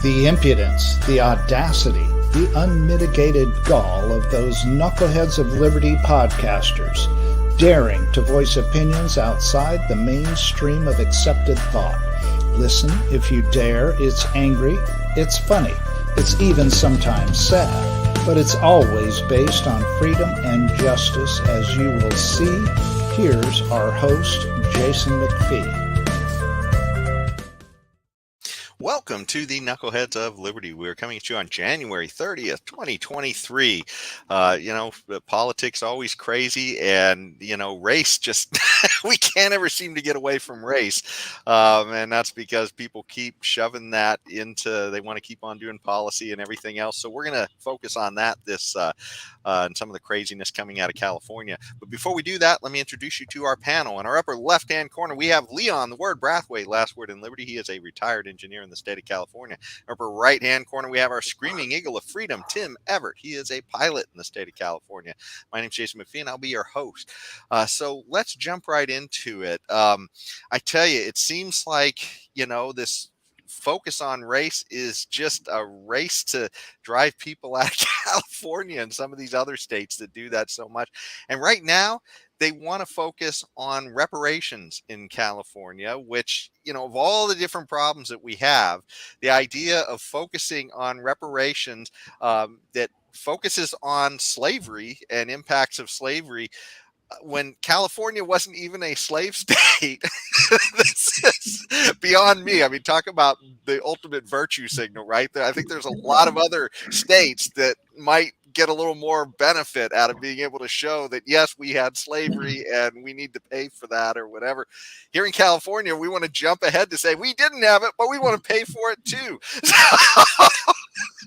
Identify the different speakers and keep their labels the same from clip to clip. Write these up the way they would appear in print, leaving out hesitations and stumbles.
Speaker 1: The impudence, the audacity, the unmitigated gall of those knuckleheads of liberty podcasters, daring to voice opinions outside the mainstream of accepted thought. Listen if you dare. It's angry, it's funny, it's even sometimes sad, but it's always based on freedom and justice, as you will see. Here's our host, Jason McPhee.
Speaker 2: Welcome to the Knuckleheads of Liberty. We're coming at you on January 30th, 2023. Politics always crazy, and, race just, we can't ever seem to get away from race. And that's because people keep shoving that into, they want to keep on doing policy and everything else. So we're going to focus on that and some of the craziness coming out of California. But before we do that, let me introduce you to our panel. In our upper left-hand corner, we have Leon, the word Brathwaite, last word in Liberty. He is a retired engineer in the state of California. Upper right-hand corner, we have our screaming eagle of freedom, Tim Everett. He is a pilot in the state of California. My name is Jason McPhee, and I'll be your host. So let's jump right into it. I tell you, it seems like, this focus on race is just a race to drive people out of California and some of these other states that do that so much. And right now, they want to focus on reparations in California, which, of all the different problems that we have, the idea of focusing on reparations that focuses on slavery and impacts of slavery when California wasn't even a slave state. This is beyond me. I mean, talk about the ultimate virtue signal, right? I think there's a lot of other states that might get a little more benefit out of being able to show that, yes, we had slavery and we need to pay for that or whatever. Here in California, we want to jump ahead to say we didn't have it, but we want to pay for it too.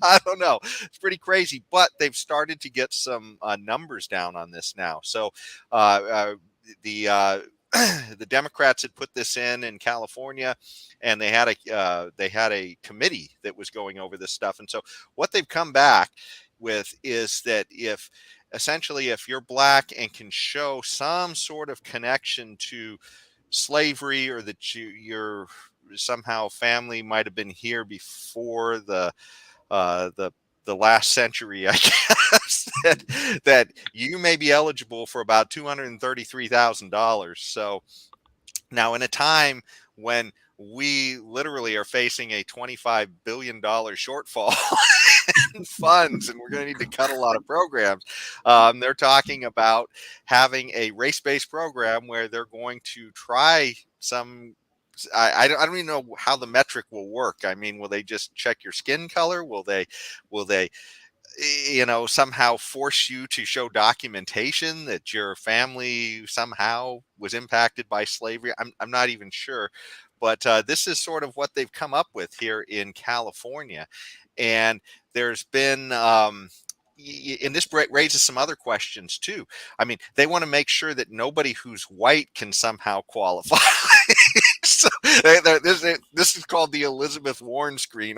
Speaker 2: I don't know. It's pretty crazy, but they've started to get some numbers down on this now. So the Democrats had put this in California, and they had a committee that was going over this stuff. And so what they've come back with is that if you're black and can show some sort of connection to slavery, or that your somehow family might have been here before the last century, I guess, that you may be eligible for about $233,000. So now, in a time when we literally are facing a $25 billion shortfall in funds, and we're going to need to cut a lot of programs, they're talking about having a race-based program where they're going to try some. I don't even know how the metric will work. I mean, will they just check your skin color? Will they somehow force you to show documentation that your family somehow was impacted by slavery? I'm not even sure, but this is sort of what they've come up with here in California. And there's been and this raises some other questions too. I mean, they want to make sure that nobody who's white can somehow qualify. So this is called the Elizabeth Warren screen.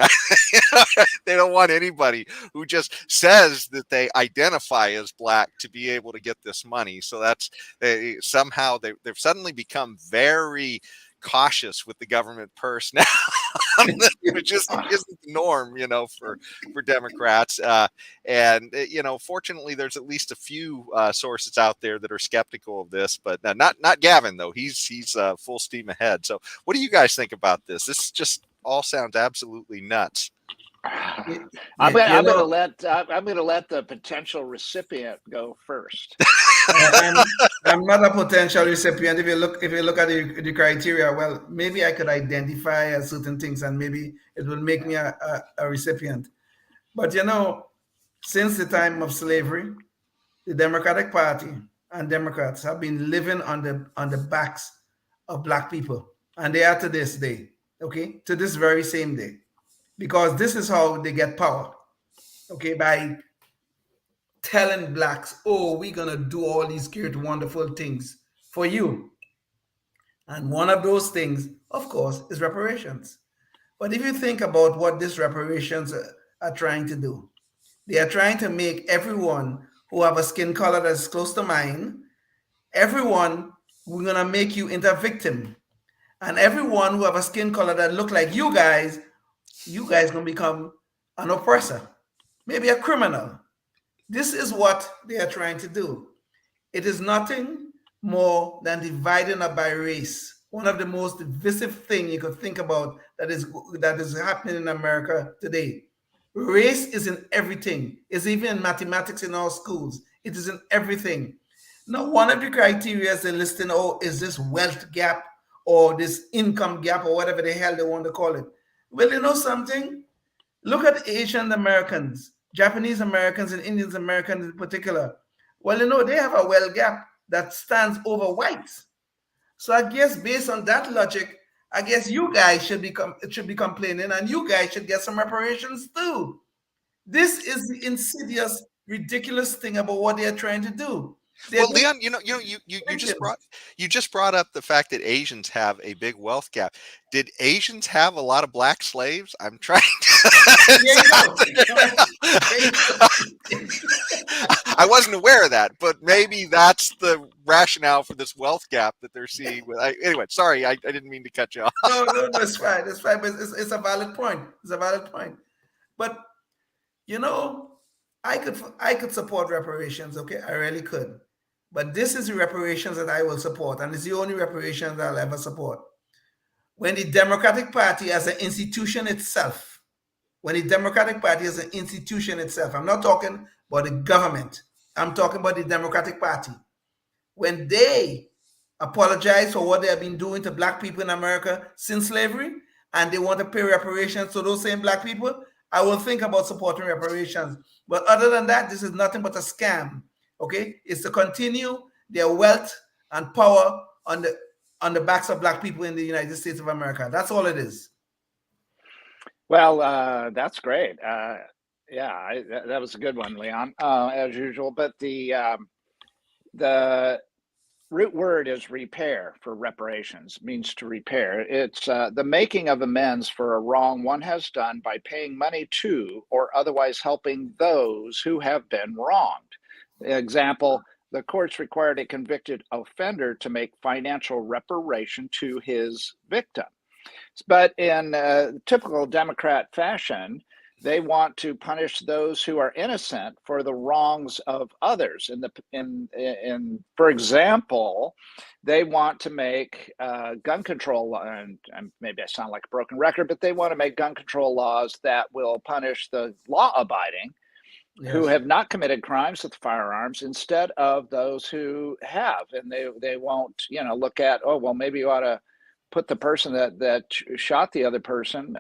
Speaker 2: They don't want anybody who just says that they identify as black to be able to get this money. So that's they've suddenly become very cautious with the government purse now, which isn't the norm, for Democrats. And fortunately, there's at least a few sources out there that are skeptical of this, but not Gavin though. He's full steam ahead. So, what do you guys think about this? This just all sounds absolutely nuts.
Speaker 3: I'm going to let the potential recipient go first.
Speaker 4: I'm not a potential recipient. If you look at the criteria, well, maybe I could identify certain things, and maybe it will make me a recipient. But since the time of slavery, the Democratic Party and Democrats have been living on the backs of black people, and they are to this day. Okay, to this very same day. Because this is how they get power, okay, by telling blacks, oh, we're going to do all these great, wonderful things for you. And one of those things, of course, is reparations. But if you think about what these reparations are trying to do, they are trying to make everyone who have a skin color that's close to mine, we're going to make you into a victim. And everyone who have a skin color that look like you guys gonna become an oppressor, maybe a criminal. This is what they are trying to do. It is nothing more than dividing up by race. One of the most divisive thing you could think about that is happening in America today. Race is in everything. It's even in mathematics in our schools. It is in everything. Now, one of the criteria they're listing, oh, is this wealth gap or this income gap or whatever the hell they want to call it. Well, you know something? Look at Asian Americans, Japanese Americans, and Indian Americans in particular. Well, you know, they have a wealth gap that stands over whites. So I guess based on that logic, I guess you guys should be complaining, and you guys should get some reparations too. This is the insidious, ridiculous thing about what they are trying to do. They're
Speaker 2: Well,
Speaker 4: just
Speaker 2: Leon, you just brought up the fact that Asians have a big wealth gap. Did Asians have a lot of black slaves? I'm trying
Speaker 4: there you go.
Speaker 2: I wasn't aware of that, but maybe that's the rationale for this wealth gap that they're seeing. Anyway, sorry, I didn't mean to cut you off.
Speaker 4: No, it's fine. It's fine. But it's a valid point. It's a valid point. But you know, I could support reparations. Okay, I really could. But this is the reparations that I will support, and it's the only reparations I'll ever support. When the Democratic Party as an institution itself, when the Democratic Party as an institution itself, I'm not talking about the government. I'm talking about the Democratic Party. When they apologize for what they have been doing to black people in America since slavery, and they want to pay reparations to those same black people, I will think about supporting reparations. But other than that, this is nothing but a scam. Okay, it's to continue their wealth and power on the backs of black people in the United States of America. That's all it is.
Speaker 3: Well, that's great. Yeah, that was a good one, Leon, as usual. But the root word is repair for reparations, means to repair. It's the making of amends for a wrong one has done by paying money to or otherwise helping those who have been wronged. Example, the courts required a convicted offender to make financial reparation to his victim. But in typical Democrat fashion, they want to punish those who are innocent for the wrongs of others. For example, they want to make gun control, and maybe I sound like a broken record, but they want to make gun control laws that will punish the law-abiding who have not committed crimes with firearms instead of those who have. And they won't, look at, oh, well, maybe you ought to put the person that shot the other person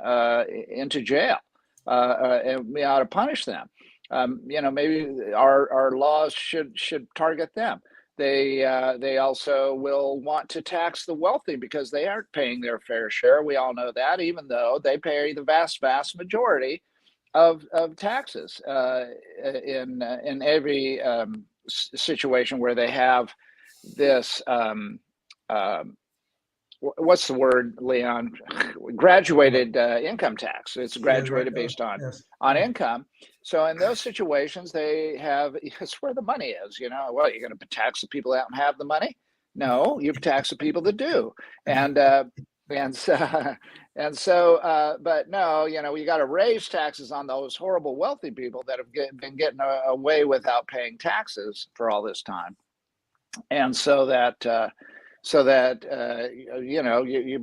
Speaker 3: into jail. And we ought to punish them. Maybe our laws should target them. They also will want to tax the wealthy because they aren't paying their fair share. We all know that, even though they pay the vast majority of taxes in every situation where they have this. What's the word, Leon? Graduated income tax. It's graduated based on income. So in those situations, they have, it's where the money is. Well, you're going to tax the people that don't have the money? No, you tax the people that do. But no, you got to raise taxes on those horrible wealthy people that have been getting away without paying taxes for all this time, and so that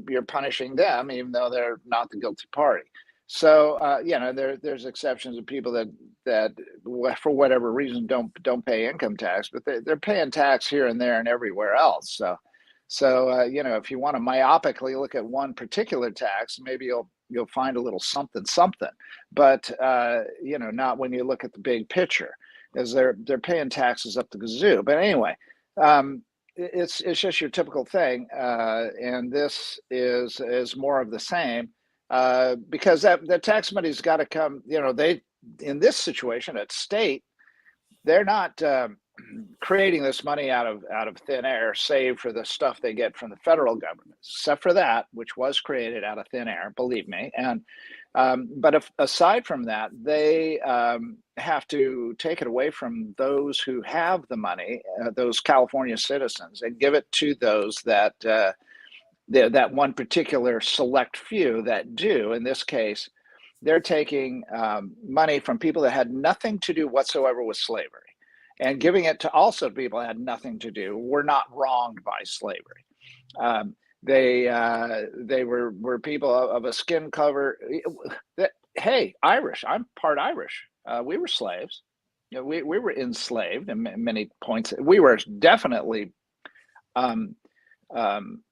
Speaker 3: you're punishing them even though they're not the guilty party. So there's exceptions of people that for whatever reason don't pay income tax, but they're paying tax here and there and everywhere else. So if you want to myopically look at one particular tax, maybe you'll find a little something, but not when you look at the big picture, as they're paying taxes up the kazoo. But anyway, it's just your typical thing, and this is more of the same, because that tax money's got to come. They, in this situation at state, they're not creating this money out of thin air, save for the stuff they get from the federal government, except for that, which was created out of thin air, believe me. And but aside from that, they have to take it away from those who have the money, those California citizens, and give it to those that that one particular select few that do. In this case, they're taking money from people that had nothing to do whatsoever with slavery and giving it to also people that had nothing to do, were not wronged by slavery. They were people of a skin color that, hey, Irish, I'm part Irish. We were slaves. You know, we were enslaved in many points. We were definitely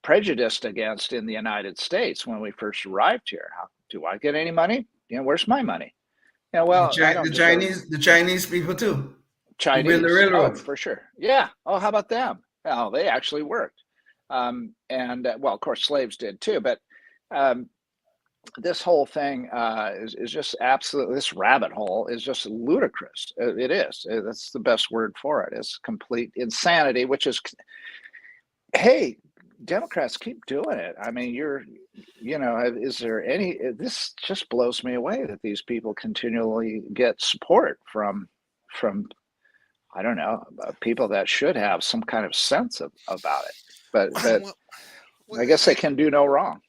Speaker 3: prejudiced against in the United States when we first arrived here. How do I get any money? You know, where's my money? Yeah, well, I don't deserve
Speaker 4: The Chinese people too, who built the
Speaker 3: Chinese. Oh,
Speaker 4: railroads.
Speaker 3: for sure. Yeah. Oh, how about them? Oh, they actually worked. And well, of course, slaves did too. But this whole thing is just absolutely, this rabbit hole is just ludicrous. It is. That's the best word for it. It's complete insanity, which is, hey, Democrats, keep doing it. I mean, is there any, this just blows me away that these people continually get support from, I don't know, people that should have some kind of sense about it. But I guess they can do no wrong.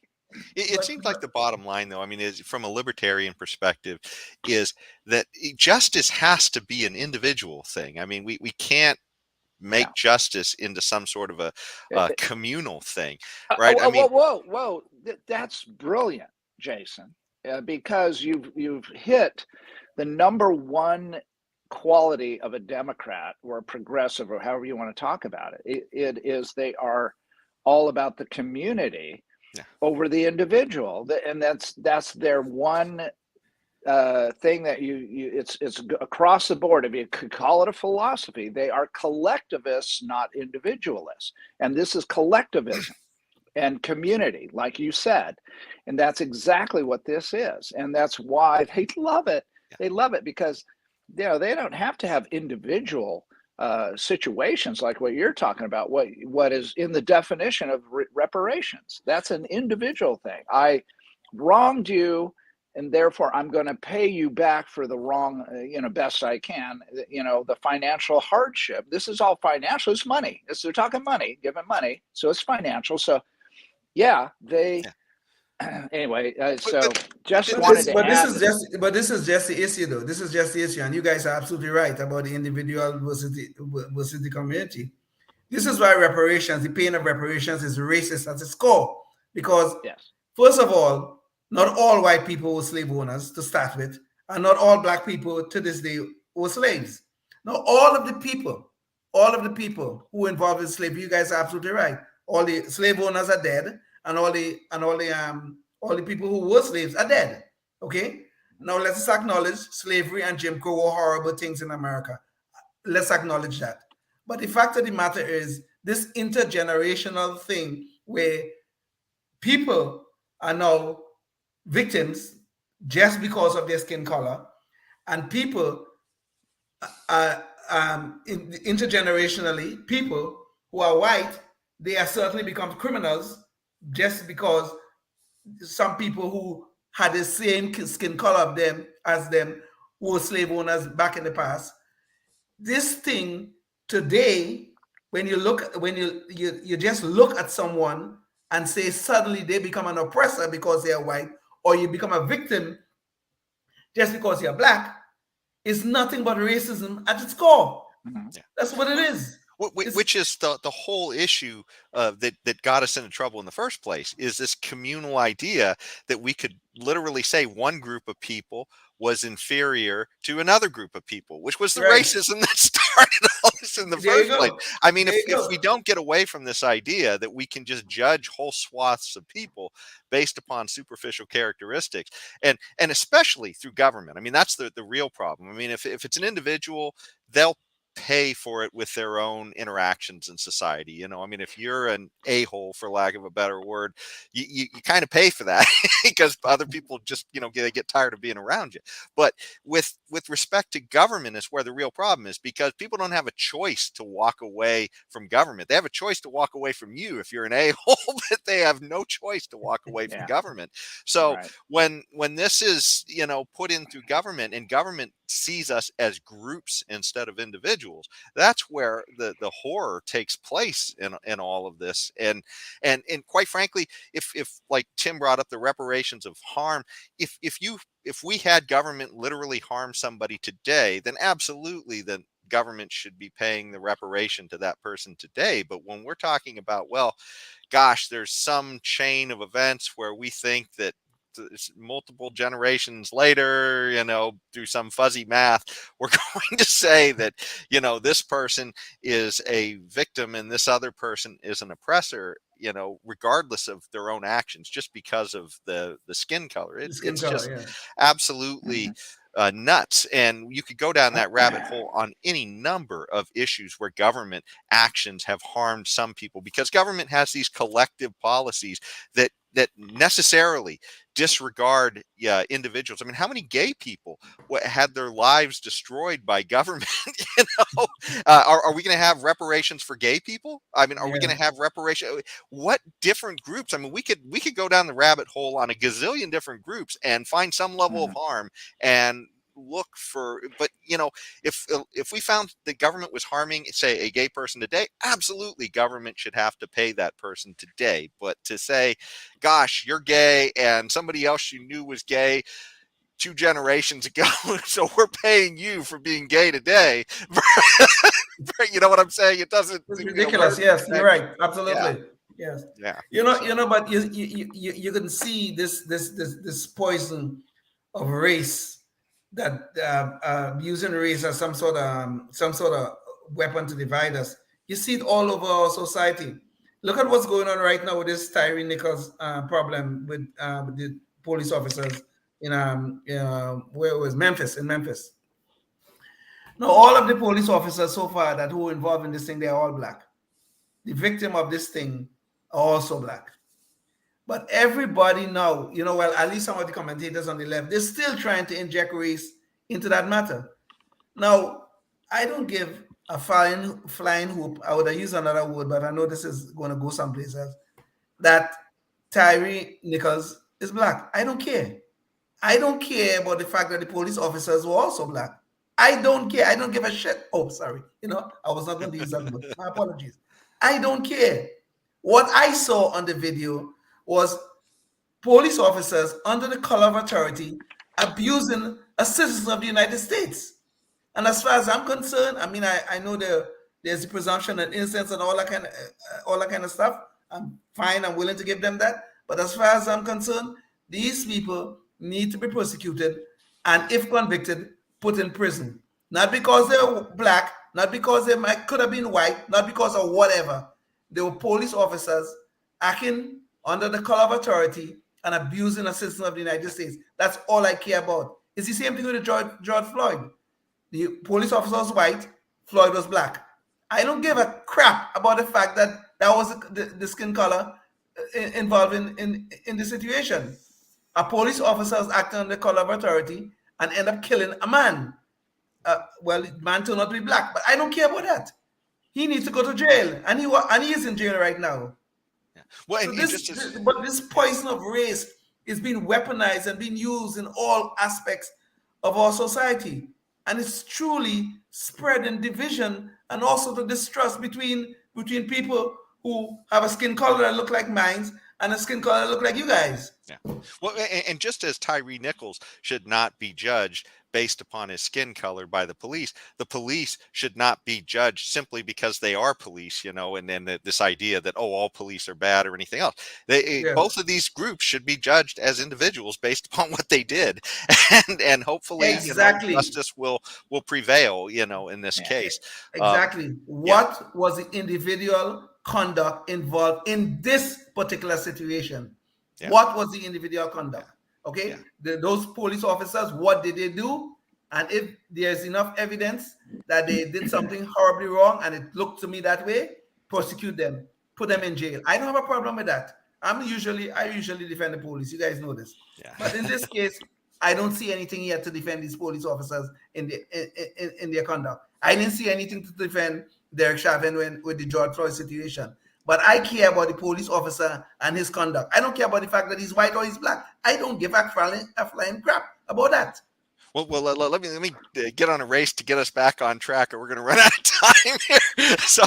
Speaker 2: It seems like the bottom line, though, I mean, is from a libertarian perspective, is that justice has to be an individual thing. I mean, we can't make justice into some sort of a communal thing, right? I mean,
Speaker 3: whoa, that's brilliant, Jason, because you've hit the number one quality of a Democrat or a progressive or however you want to talk about it. It is they are all about the community over the individual, and that's their one thing that it's across the board. If you could call it a philosophy, they are collectivists, not individualists, and this is collectivism and community, like you said, and that's exactly what this is, and that's why they love it. They love it because they don't have to have individual situations like what you're talking about. What is in the definition of reparations? That's an individual thing. I wronged you, and therefore I'm going to pay you back for the wrong, best I can, the financial hardship. This is all financial. It's money. They're talking money, giving money. So it's financial. So anyway, just wanted to add.
Speaker 4: This is just the issue, though. This is just the issue. And you guys are absolutely right about the individual versus the community. This is why reparations, the paying of reparations, is racist at its core. Because, first of all, not all white people were slave owners to start with, and not all black people to this day were slaves. Now, all of the people who were involved in slavery, you guys are absolutely right. All the slave owners are dead, and all the people who were slaves are dead. Okay? Now let's acknowledge slavery and Jim Crow were horrible things in America. Let's acknowledge that. But the fact of the matter is this intergenerational thing where people are now victims just because of their skin color, and people intergenerationally, people who are white, they are certainly become criminals just because some people who had the same skin color as them who were slave owners back in the past. This thing today, when you just look at someone and say suddenly they become an oppressor because they are white, or you become a victim just because you're black, is nothing but racism at its core. That's what it is.
Speaker 2: Which is the whole issue that got us into trouble in the first place, is this communal idea that we could literally say one group of people was inferior to another group of people, which was the racism that started all this in the first place. I mean, if we don't get away from this idea that we can just judge whole swaths of people based upon superficial characteristics, and especially through government, I mean, that's the real problem. I mean, if it's an individual, they'll pay for it with their own interactions in society. I mean, if you're an a-hole, for lack of a better word, you kind of pay for that because other people just, they get tired of being around you. But with respect to government is where the real problem is, because people don't have a choice to walk away from government. They have a choice to walk away from you if you're an a-hole, but they have no choice to walk away from government. So when this is, put in through government, and government sees us as groups instead of individuals. That's where the horror takes place in all of this. And quite frankly, if like Tim brought up the reparations of harm, if we had government literally harm somebody today, then absolutely the government should be paying the reparation to that person today. But when we're talking about, well, gosh, there's some chain of events where we think that multiple generations later, through some fuzzy math, we're going to say that, this person is a victim and this other person is an oppressor, regardless of their own actions, just because of the skin color.
Speaker 4: Skin
Speaker 2: It's
Speaker 4: color,
Speaker 2: just
Speaker 4: yeah.
Speaker 2: absolutely nuts. And you could go down that rabbit hole on any number of issues where government actions have harmed some people, because government has these collective policies that necessarily disregard individuals. I mean, how many gay people had their lives destroyed by government? Are we going to have reparations for gay people? I mean, are we going to have reparation? What different groups? I mean, we could go down the rabbit hole on a gazillion different groups and find some level of harm and look for. But if we found the government was harming, say, a gay person today, absolutely government should have to pay that person today. But to say, gosh, you're gay and somebody else you knew was gay 2 generations ago, so we're paying you for being gay today. You know what I'm saying? It doesn't.
Speaker 4: It's ridiculous. Yes, you're right. Absolutely.
Speaker 2: Yeah.
Speaker 4: Yes.
Speaker 2: Yeah.
Speaker 4: But you can see this poison of race, that using race as some sort of weapon to divide us. You see it all over our society. Look at what's going on right now with this Tyree Nichols problem with the police officers in where it was Memphis. Now, all of the police officers so far who were involved in this thing, they're all black. The victim of this thing are also black. But everybody now, well, at least some of the commentators on the left, they're still trying to inject race into that matter. Now, I don't give a flying hoop. I would have used another word, but I know this is going to go someplace else. That Tyree Nichols is black. I don't care. I don't care about the fact that the police officers were also black. I don't care. I don't give a shit. Oh, sorry. I was not going to use that word. My apologies. I don't care. What I saw on the video was police officers under the color of authority abusing a citizen of the United States. And as far as I'm concerned, I mean, I know there's the presumption of innocence and all that kind of stuff. I'm fine. I'm willing to give them that. But as far as I'm concerned, these people need to be prosecuted and, if convicted, put in prison. Not because they're black, not because they could have been white, not because of whatever. They were police officers acting under the color of authority and abusing a citizen of the United States. That's all I care about. It's the same thing with George Floyd. The police officer was white, Floyd was black. I don't give a crap about the fact that was the skin color involved in the situation. A police officer is acting under the color of authority and end up killing a man. Well, the man turned out to be black, but I don't care about that. He needs to go to jail, and he is in jail right now.
Speaker 2: Yeah. Well,
Speaker 4: so but this poison of race is being weaponized and being used in all aspects of our society, and it's truly spreading division and also the distrust between people who have a skin color that look like mine and a skin color that look like you guys.
Speaker 2: Yeah. Well, and just as Tyree Nichols should not be judged based upon his skin color by the police should not be judged simply because they are police, and then this idea that, all police are bad or anything else. Both of these groups should be judged as individuals based upon what they did, and hopefully justice will prevail, in this case.
Speaker 4: Exactly. What was the individual conduct involved in this particular situation? Yeah. What was the individual conduct? Okay, those police officers, what did they do? And if there's enough evidence that they did something horribly wrong and it looked to me that way, prosecute them, put them in jail. I don't have a problem with that. I usually defend the police. You guys know this. Yeah. But in this case, I don't see anything yet to defend these police officers in their conduct. I didn't see anything to defend Derek Chauvin with the George Floyd situation. But I care about the police officer and his conduct. I don't care about the fact that he's white or he's black. I don't give a flying crap about that.
Speaker 2: Well, let me get on a race to get us back on track, or we're going to run out of time here. So,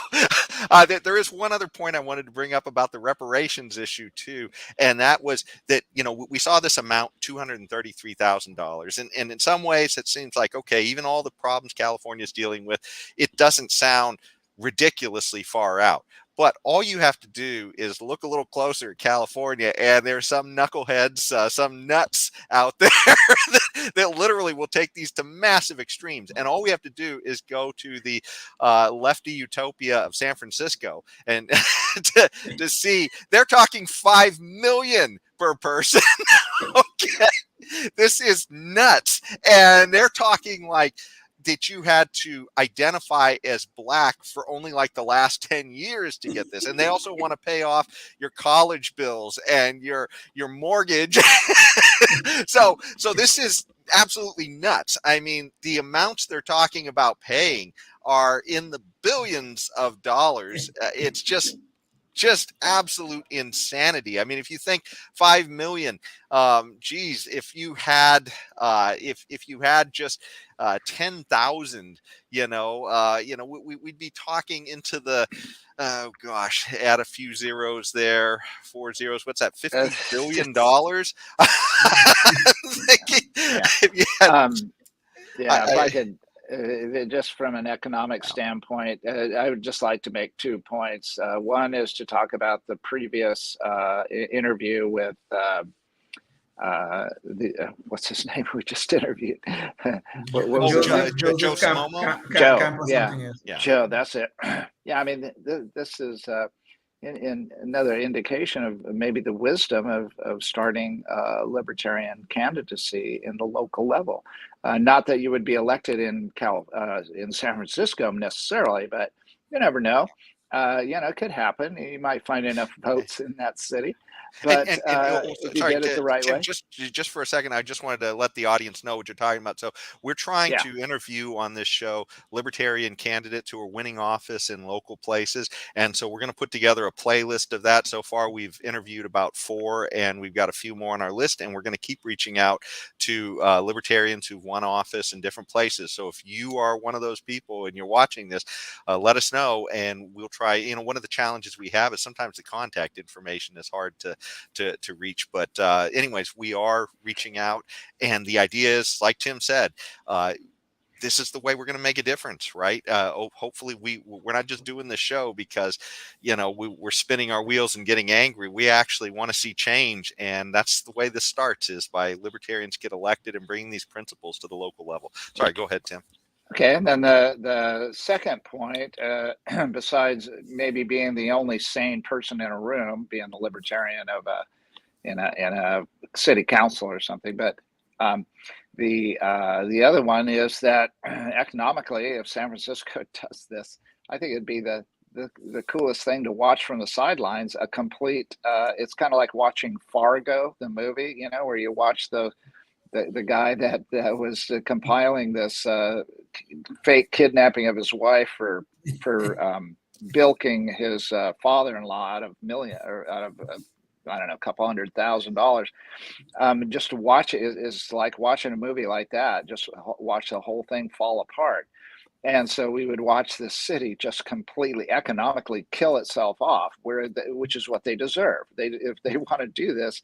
Speaker 2: there is one other point I wanted to bring up about the reparations issue too, and that was that we saw this amount $233,000, and in some ways it seems like okay, even all the problems California is dealing with, it doesn't sound ridiculously far out. But all you have to do is look a little closer at California, and there's some knuckleheads, some nuts out there that literally will take these to massive extremes. And all we have to do is go to the lefty utopia of San Francisco and to see they're talking 5 million per person. Okay, this is nuts, and they're talking like that you had to identify as black for only like the last 10 years to get this. And they also want to pay off your college bills and your mortgage. So this is absolutely nuts. I mean, the amounts they're talking about paying are in the billions of dollars. It's just absolute insanity. I mean, if you think 5 million, geez, if you had if you had just 10,000, we'd be talking into the oh gosh, add a few zeros there, 4 zeros. What's that? $50 billion.
Speaker 3: If I could. Just from an economic standpoint, I would just like to make 2 points. One is to talk about the previous interview with what's his name we just interviewed. What was his name?
Speaker 2: Joe Slomo?
Speaker 3: Joe. Joe, that's it. Yeah, I mean, this is in another indication of maybe the wisdom of starting libertarian candidacy in the local level. Not that you would be elected in San Francisco necessarily, but you never know. It could happen. You might find enough votes in that city. But if you get it the right way.
Speaker 2: Just for a second, I just wanted to let the audience know what you're talking about. So we're trying to interview on this show libertarian candidates who are winning office in local places. And so we're going to put together a playlist of that. So far, we've interviewed about 4, and we've got a few more on our list. And we're going to keep reaching out to libertarians who've won office in different places. So if you are one of those people and you're watching this, let us know, and we'll try. One of the challenges we have is sometimes the contact information is hard to reach. But anyways, we are reaching out, and the idea is, like Tim said, this is the way we're going to make a difference, right? Hopefully we're not just doing this show because, we're spinning our wheels and getting angry. We actually want to see change. And that's the way this starts, is by libertarians get elected and bringing these principles to the local level. Sorry, go ahead, Tim.
Speaker 3: Okay, and then the second point, besides maybe being the only sane person in a room, being the libertarian of in a city council or something, but the other one is that economically, if San Francisco does this, I think it'd be the coolest thing to watch from the sidelines. A complete, it's kind of like watching Fargo, the movie, where you watch the guy that was compiling this fake kidnapping of his wife for bilking his father-in-law out of I don't know, a couple $100,000. Just to watch it is like watching a movie like that. Just watch the whole thing fall apart. And so we would watch this city just completely economically kill itself off, which is what they deserve. If they want to do this,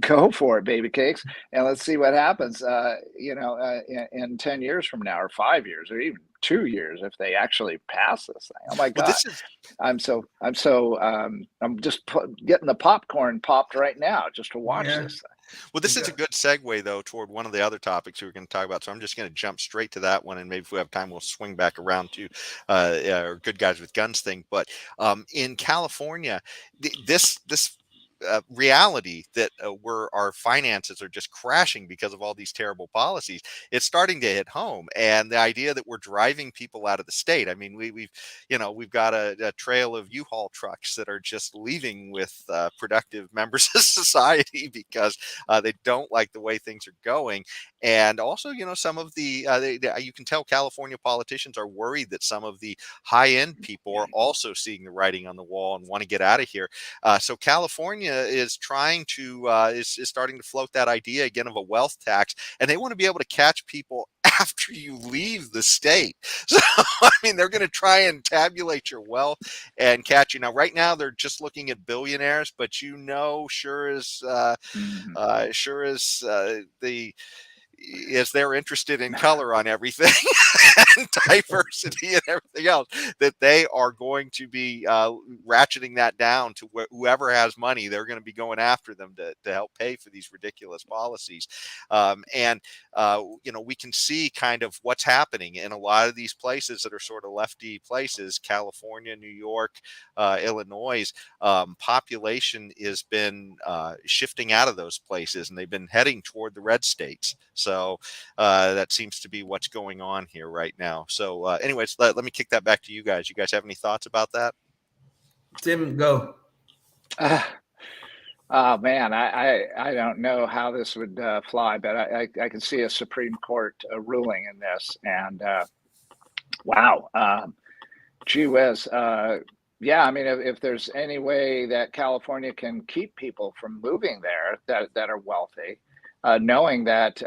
Speaker 3: go for it, baby cakes, and let's see what happens. In 10 years from now, or 5 years, or even 2 years, if they actually pass this thing. Oh my God! I'm just getting the popcorn popped right now just to watch this thing.
Speaker 2: Well, this is a good segue, though, toward one of the other topics we were going to talk about. So I'm just going to jump straight to that one. And maybe if we have time, we'll swing back around to our Good Guys with Guns thing. But in California, this reality that where our finances are just crashing because of all these terrible policies, it's starting to hit home. And the idea that we're driving people out of the state. I mean, we've got a trail of U-Haul trucks that are just leaving with productive members of society because they don't like the way things are going. And also, some of the you can tell California politicians are worried that some of the high-end people are also seeing the writing on the wall and want to get out of here. So California is trying to is starting to float that idea again of a wealth tax, and they want to be able to catch people after you leave the state. So I mean, they're going to try and tabulate your wealth and catch you. Now, right now, they're just looking at billionaires, but sure as the is they're interested in color on everything and diversity and everything else, that they are going to be ratcheting that down to whoever has money, they're going to be going after them to help pay for these ridiculous policies. We can see kind of what's happening in a lot of these places that are sort of lefty places, California, New York, Illinois. Population has been shifting out of those places, and they've been heading toward the red states. So that seems to be what's going on here right now. So anyways, let me kick that back to you guys. You guys have any thoughts about that?
Speaker 4: Tim, go.
Speaker 3: Oh man, I don't know how this would fly, but I can see a Supreme Court ruling in this, and wow, gee whiz. Yeah, I mean, if there's any way that California can keep people from moving there that are wealthy, knowing that,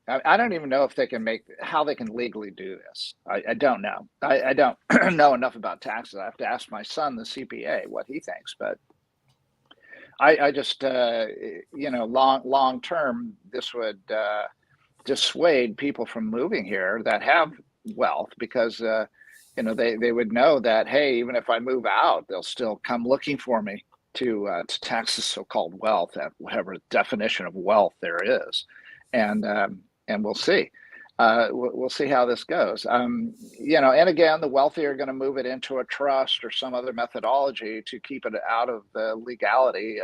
Speaker 3: I don't even know if they can how they can legally do this. I don't know. I don't know enough about taxes. I have to ask my son, the CPA, what he thinks. But I just, long term, this would dissuade people from moving here that have wealth, because they would know that, hey, even if I move out, they'll still come looking for me to tax the so-called wealth at whatever definition of wealth there is, and we'll see. We'll see how this goes. And again, the wealthy are going to move it into a trust or some other methodology to keep it out of the legality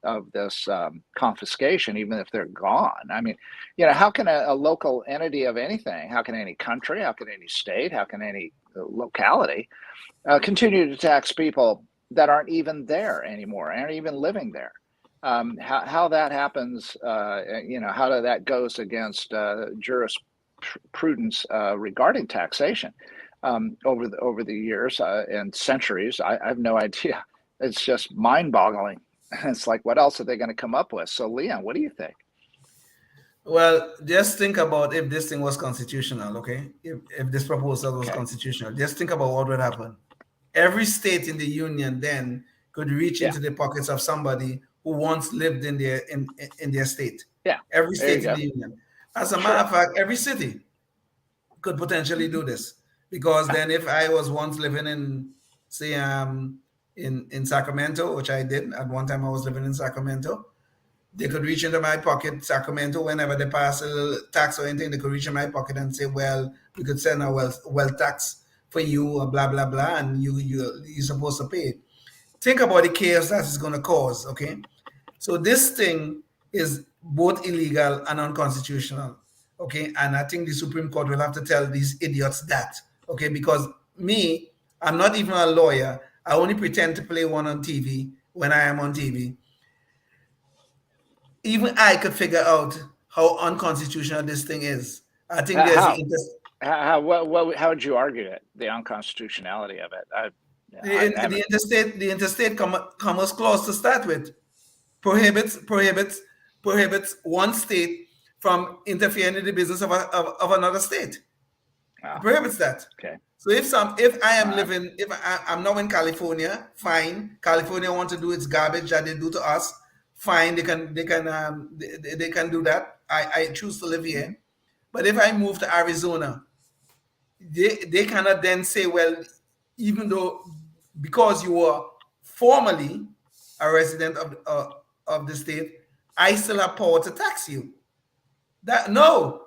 Speaker 3: of this confiscation, even if they're gone. I mean, how can a local entity of anything, how can any country, how can any state, how can any locality continue to tax people that aren't even there anymore, aren't even living there? How that happens, how that goes against jurisprudence regarding taxation over the years and centuries, I have no idea. It's just mind-boggling. It's like, what else are they going to come up with? So, Leon, what do you think?
Speaker 4: Well, just think about if this thing was constitutional, okay? If this proposal was constitutional, just think about what would happen. Every state in the union then could reach into the pockets of somebody who once lived in their state.
Speaker 3: Yeah.
Speaker 4: Every state in the union. As a matter of fact, every city could potentially do this, because then if I was once living in, say, in Sacramento, which I did at one time, I was living in Sacramento, they could reach into my pocket, Sacramento, whenever they pass a little tax or anything, they could reach in my pocket and say, well, we could send a wealth tax for you, or blah, blah, blah, and you're supposed to pay it. Think about the chaos that is going to cause, okay? So this thing is both illegal and unconstitutional, okay? And I think the Supreme Court will have to tell these idiots that, okay? Because I'm not even a lawyer. I only pretend to play one on TV when I am on TV. Even I could figure out how unconstitutional this thing is. I think
Speaker 3: how would you argue it, the unconstitutionality of it?
Speaker 4: The interstate commerce clause, to start with, prohibits one state from interfering in the business of another state. It prohibits that.
Speaker 3: Okay.
Speaker 4: So if I'm now in California, fine. California wants to do its garbage that they do to us, fine. They can do that. I choose to live here. But if I move to Arizona, they cannot then say, well, even though, because you were formerly a resident of the state, I still have power to tax you. The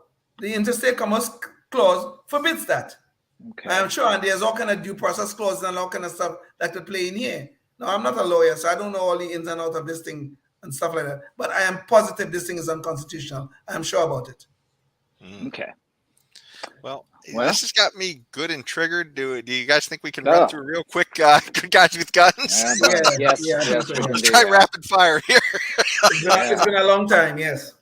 Speaker 4: interstate commerce clause forbids that.
Speaker 3: Okay.
Speaker 4: I'm sure, and there's all kind of due process clauses and all kind of stuff that could play in here. Now, I'm not a lawyer, so I don't know all the ins and outs of this thing and stuff like that. But I am positive this thing is unconstitutional. I'm sure about it.
Speaker 3: Okay.
Speaker 2: Well, this has got me good and triggered. Do you guys think we can run through real quick? Good guys with guns.
Speaker 3: Yes.
Speaker 2: Let's try rapid fire here.
Speaker 4: It's been a long time. Yes.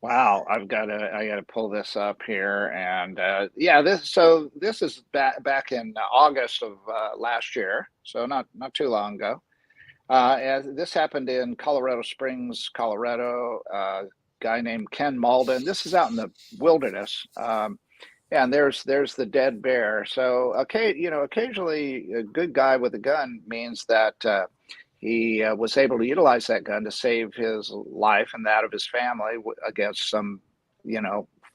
Speaker 3: Wow, I got to pull this up here, and this is back in August of last year, so not too long ago, And this happened in Colorado Springs, Colorado. Guy named Ken Malden. This is out in the wilderness. And there's the dead bear. So, okay, occasionally a good guy with a gun means that he was able to utilize that gun to save his life and that of his family against some,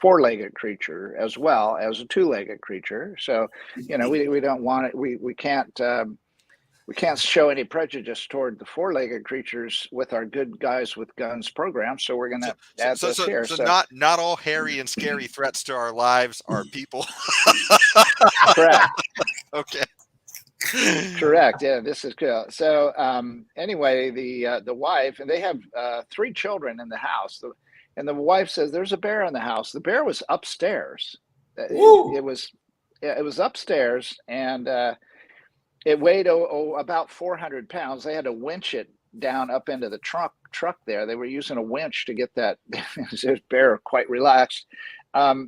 Speaker 3: four-legged creature as well as a two-legged creature. So, we don't want it. We can't show any prejudice toward the four-legged creatures with our good guys with guns program. So we're going to add this here.
Speaker 2: So not all hairy and scary threats to our lives are people.
Speaker 3: Correct.
Speaker 2: Okay.
Speaker 3: Correct. Yeah, this is cool. So anyway, the wife, and they have three children in the house, and the wife says there's a bear in the house. The bear was upstairs. It was upstairs, and it weighed about 400 pounds. They had to winch it down up into the truck there. They were using a winch to get that bear quite relaxed. So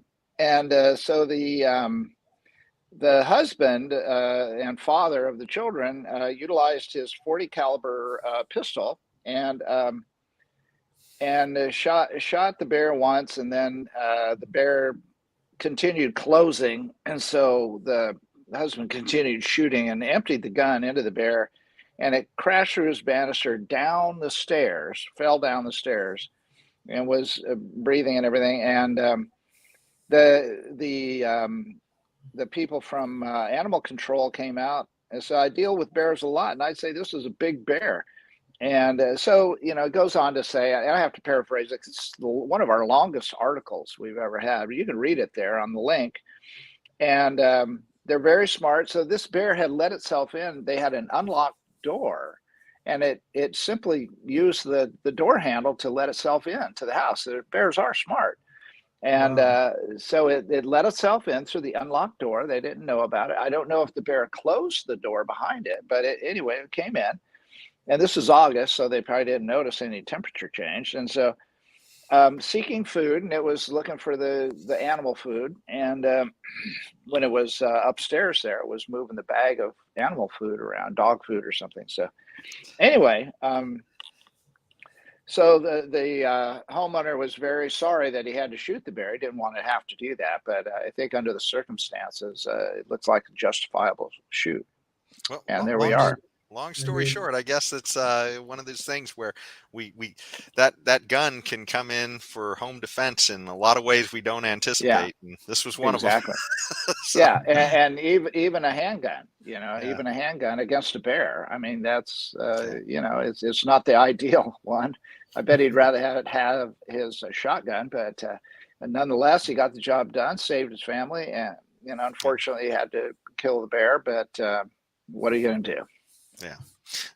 Speaker 3: the husband and father of the children utilized his 40 caliber pistol and shot the bear once, and then the bear continued closing, and so the husband continued shooting and emptied the gun into the bear, and it crashed through his banister down the stairs, fell down the stairs, and was breathing and everything. And the people from animal control came out and said, I deal with bears a lot, and I'd say this is a big bear. And so, it goes on to say, I have to paraphrase it, it's one of our longest articles we've ever had. You can read it there on the link. And they're very smart. So this bear had let itself in. They had an unlocked door, and it simply used the door handle to let itself in to the house. The bears are smart. And so it let itself in through the unlocked door. They didn't know about it. I don't know if the bear closed the door behind it, but anyway, it came in. And this is August, so they probably didn't notice any temperature change. And so seeking food, and it was looking for the animal food. And when it was upstairs there, it was moving the bag of animal food around, dog food or something. So anyway, so the homeowner was very sorry that he had to shoot the bear. He didn't want to have to do that, but I think under the circumstances, it looks like a justifiable shoot.
Speaker 2: Well,
Speaker 3: and there we are.
Speaker 2: Long story short, I guess it's one of those things where that gun can come in for home defense in a lot of ways we don't anticipate. And this was one of them.
Speaker 3: So. Yeah, and even a handgun, even a handgun against a bear. I mean, that's it's not the ideal one. I bet he'd rather have his shotgun, but nonetheless, he got the job done, saved his family, and unfortunately, he had to kill the bear. But what are you going to do?
Speaker 2: Yeah.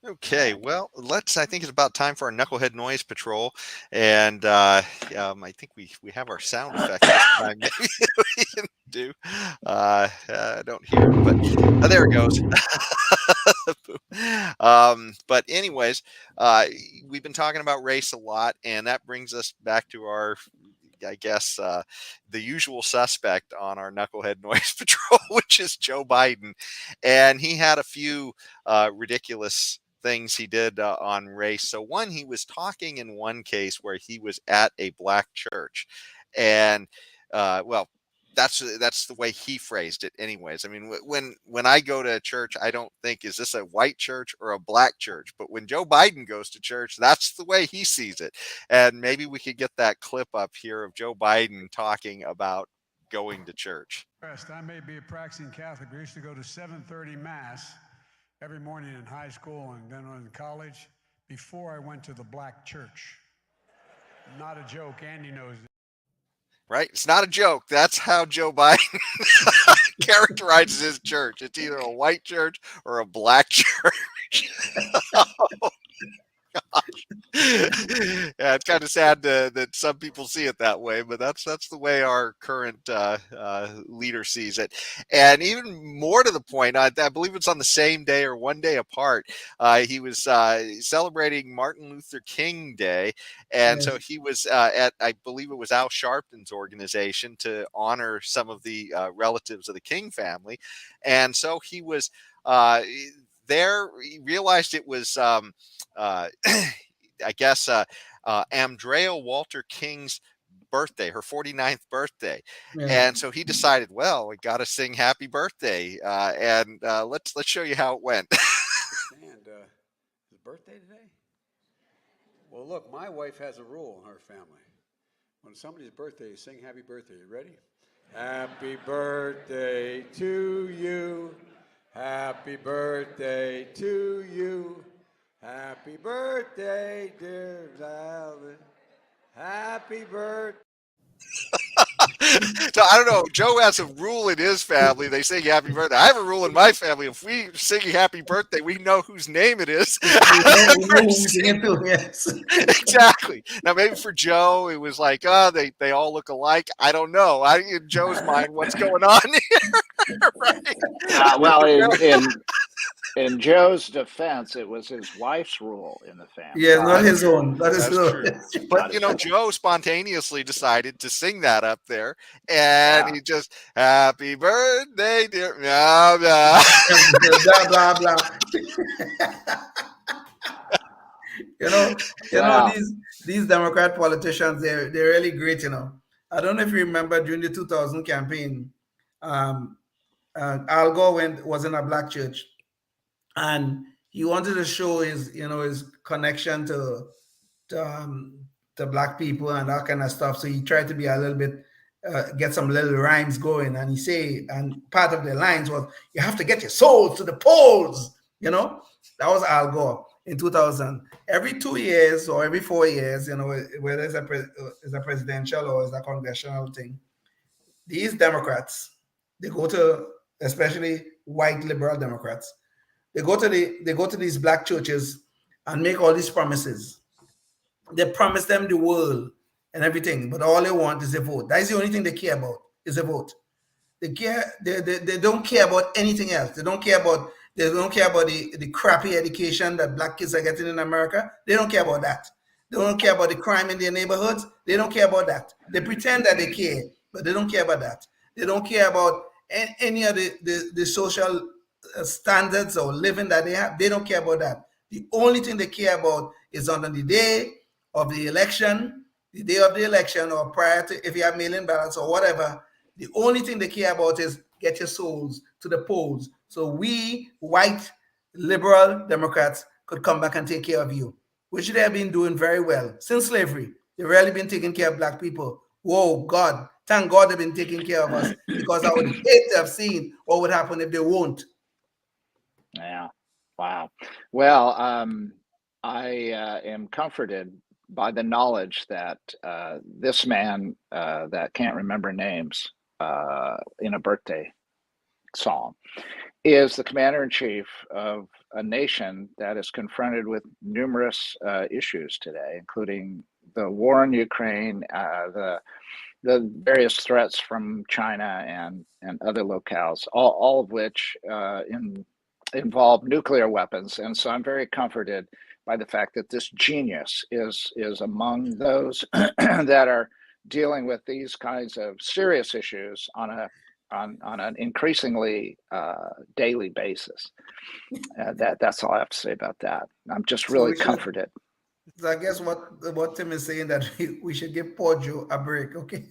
Speaker 2: Okay. Well, I think it's about time for our Knucklehead Noise Patrol. And I think we have our sound effect this time. Maybe we can do. I don't hear it, but there it goes. But anyways, we've been talking about race a lot, and that brings us back to our, I guess, the usual suspect on our Knucklehead Noise Patrol, which is Joe Biden. And he had a few ridiculous things he did on race. So one, he was talking in one case where he was at a black church. And, that's the way he phrased it anyways. I mean, when I go to a church, I don't think, is this a white church or a black church? But when Joe Biden goes to church, that's the way he sees it. And maybe we could get that clip up here of Joe Biden talking about going to church.
Speaker 5: I may be a practicing Catholic. We used to go to 7:30 Mass every morning in high school and then in college before I went to the black church. Not a joke. Andy knows it.
Speaker 2: Right? It's not a joke. That's how Joe Biden characterizes his church. It's either a white church or a black church. Oh, gosh. Yeah, it's kind of sad that some people see it that way, but that's the way our current leader sees it. And even more to the point, I believe it's on the same day or one day apart. He was celebrating Martin Luther King Day, and so he was at, I believe it was Al Sharpton's organization, to honor some of the relatives of the King family, and so he was. there he realized it was, I guess, Andrea Walter King's birthday, her 49th birthday.
Speaker 4: Yeah.
Speaker 2: And so he decided, well, we got to sing happy birthday. And let's show you how it went.
Speaker 5: And his birthday today? Well, look, my wife has a rule in her family. When somebody's birthday, you sing happy birthday. You ready? Happy birthday to you. Happy birthday to you. Happy birthday, dear Valen. Happy birthday.
Speaker 2: So I don't know. Joe has a rule in his family. They sing happy birthday. I have a rule in my family. If we sing happy birthday, we know whose name it is.
Speaker 4: We know who we sing it to, yes.
Speaker 2: Exactly. Now, maybe for Joe, it was like, oh, they all look alike. I don't know. In Joe's mind, what's going on here? Right?
Speaker 3: Well, in Joe's defense, it was his wife's rule in the family.
Speaker 4: Yeah, not his own.
Speaker 2: That's true. But Joe spontaneously decided to sing that up there, and he just happy birthday, dear blah blah
Speaker 4: blah blah blah. You know these Democrat politicians, they're really great. I don't know if you remember during the 2000 campaign, Al Gore was in a black church, and he wanted to show his connection to black people and that kind of stuff. So he tried to be a little bit get some little rhymes going, and part of the lines was, "You have to get your souls to the polls." That was Al Gore in 2000. Every 2 years or every 4 years, whether it's a presidential or it's a congressional thing, these Democrats, they go to, especially white liberal Democrats, they go to these black churches and make all these promises. They promise them the world and everything, but all they want is a vote. That is the only thing they care about, is a vote. They don't care about anything else. They don't care about the crappy education that black kids are getting in America. They don't care about that. They don't care about the crime in their neighborhoods. They don't care about that. They pretend that they care, but they don't care about that. They don't care about any of the social standards or living that they have. They don't care about that. The only thing they care about is on the day of the election, or prior to, if you have mail-in ballots or whatever. The only thing they care about is get your souls to the polls, so we white liberal Democrats could come back and take care of you, which they have been doing very well since slavery. They've really been taking care of black people. Whoa, God, thank God they've been taking care of us, because I would hate to have seen what would happen if they won't.
Speaker 3: Yeah. Wow. Well, I am comforted by the knowledge that this man that can't remember names in a birthday song is the commander-in-chief of a nation that is confronted with numerous issues today, including the war in Ukraine, the various threats from China and other locales, all of which involve nuclear weapons. And so I'm very comforted by the fact that this genius is among those that are dealing with these kinds of serious issues on an increasingly daily basis. That's all I have to say about that. I'm just really comforted.
Speaker 4: So I guess what Tim is saying, that we should give poor Joe a break, okay?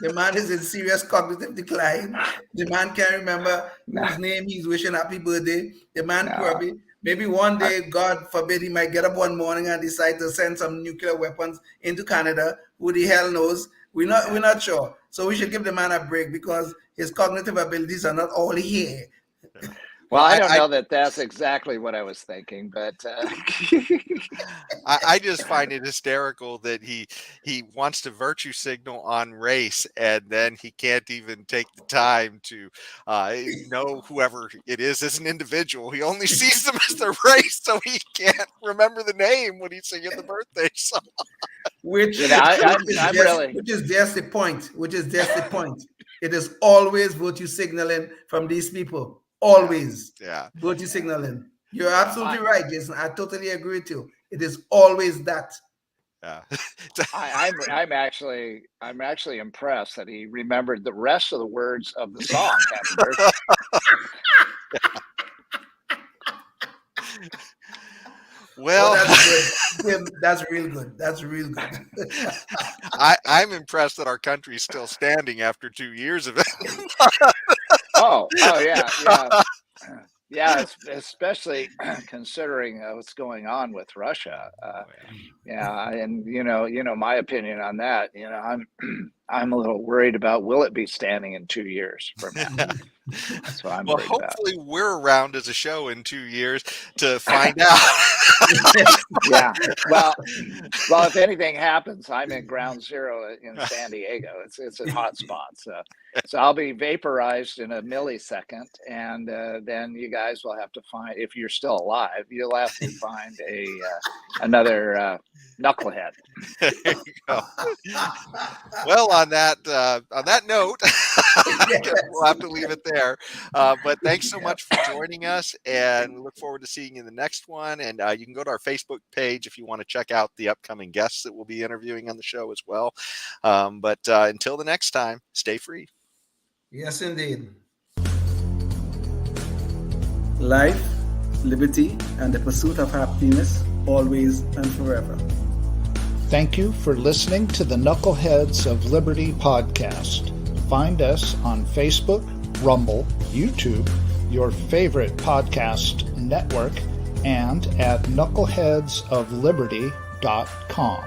Speaker 4: the man is in serious cognitive decline. The man can't remember whose name he's wishing happy birthday. The man probably, maybe one day, God forbid, he might get up one morning and decide to send some nuclear weapons into Canada. Who the hell knows? We're not sure. So we should give the man a break, because his cognitive abilities are not all here.
Speaker 3: Well, I don't know that that's exactly what I was thinking, but
Speaker 2: I just find it hysterical that he wants to virtue signal on race, and then he can't even take the time to know whoever it is as an individual. He only sees them as their race, so he can't remember the name when he's singing the birthday song.
Speaker 4: Which is just the point. It is always virtue signaling from these people. Always.
Speaker 2: Yeah.
Speaker 4: Virtue signaling. You're absolutely right, Jason. I totally agree with you. It is always that.
Speaker 2: Yeah.
Speaker 3: I'm actually impressed that he remembered the rest of the words of the song. Happy birthday.
Speaker 2: Well,
Speaker 4: that's good. Tim, that's real good. That's real good.
Speaker 2: I'm impressed that our country is still standing after 2 years of it.
Speaker 3: Yeah, especially considering what's going on with Russia. Yeah, and my opinion on that. I'm a little worried about, will it be standing in 2 years from now? That's what I'm
Speaker 2: Well,
Speaker 3: worried about.
Speaker 2: hopefully we're around as a show in 2 years to find out.
Speaker 3: Yeah. Well, if anything happens, I'm at ground zero in San Diego. It's a hot spot. So I'll be vaporized in a millisecond, and then you guys will have to find, if you're still alive, you'll have to find another knucklehead.
Speaker 2: There you go. Well, on that note, I guess we'll have to leave it there. But thanks so much for joining us, and we look forward to seeing you in the next one. And you can go to our Facebook page if you want to check out the upcoming guests that we'll be interviewing on the show as well. But until the next time, stay free.
Speaker 4: Yes, indeed. Life, liberty, and the pursuit of happiness, always and forever.
Speaker 1: Thank you for listening to the Knuckleheads of Liberty podcast. Find us on Facebook, Rumble, YouTube, your favorite podcast network, and at knuckleheadsofliberty.com.